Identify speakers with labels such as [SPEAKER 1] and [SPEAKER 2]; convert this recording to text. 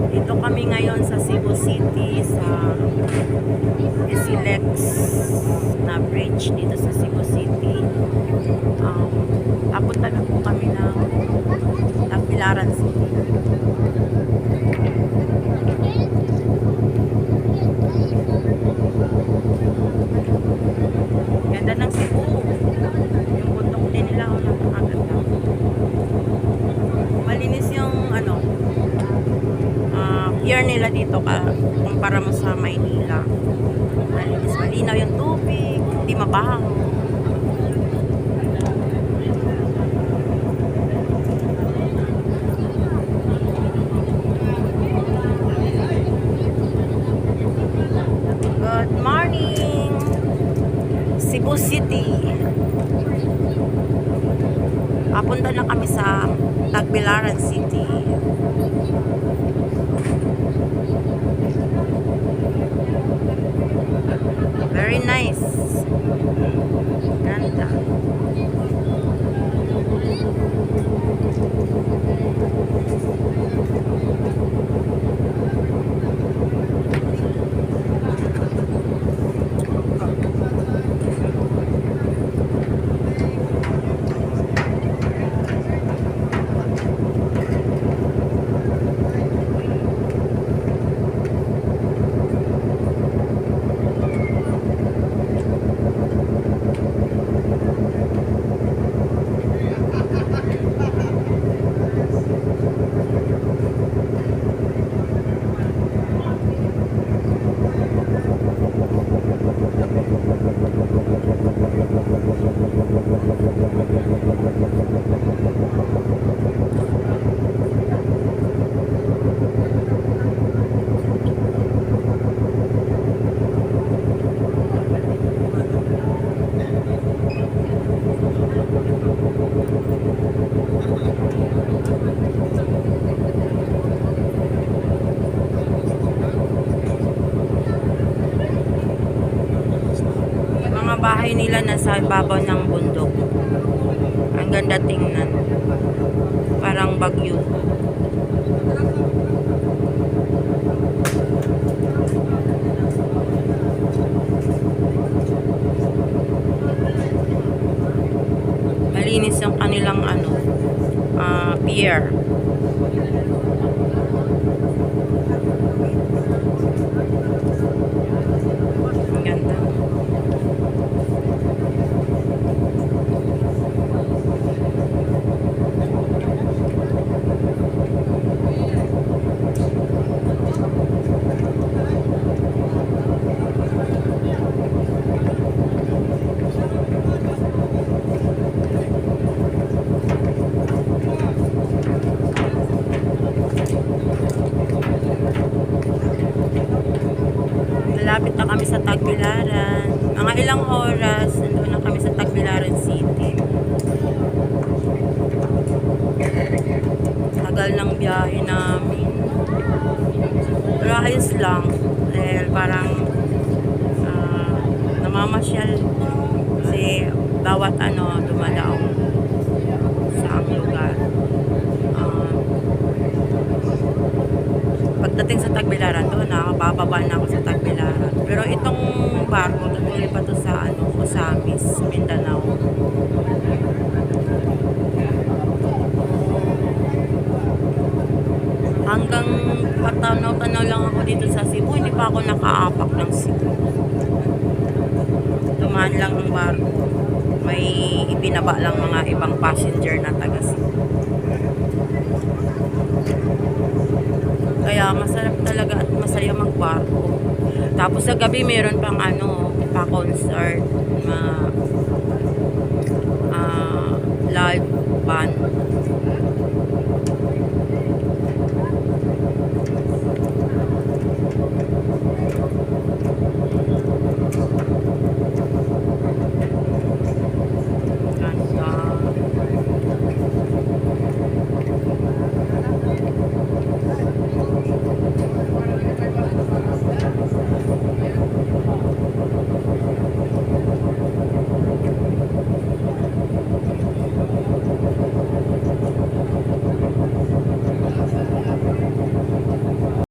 [SPEAKER 1] Dito kami ngayon sa Cebu City sa SLEX na bridge dito sa Cebu City. Papunta na po kami ng Tagbilaran City. Ganda ng Cebu. Yung bundok din nila, napakaganda. Malinis yung pier nila dito kumpara mo sa Maynila. Malinis, malinaw yung tubig, hindi mabaho. Good morning, Cebu City. Papunta na kami sa Tagbilaran City. Very nice. Ganda. Bahay nila nasa ibabaw ng bundok. Ang ganda tingnan. Parang Bagyo. Malinis yung kanilang pier. Ang ganda. Malapit na kami sa Tagbilaran. Mga ilang oras, nandun na kami sa Tagbilaran City. Tagal ng biyahe namin. Pero ayos lang. Dahil parang namamasyal. Kasi bawat dumalaong sa ang lugar. Pagdating sa Tagbilaran, doon bababa na ako sa Tagbilaran. Pero itong barko, tutuloy pa to sa Osamis, Mindanao. Hanggang patanaw-tanaw lang ako dito sa Cebu, hindi pa ako nakaapak ng Cebu. Dumaan lang ng barko. May ibinaba lang mga ibang passenger na taga Cebu. Kaya masarap talaga at masaya magbarko. Tapos sa gabi meron pang pa-concert na live band.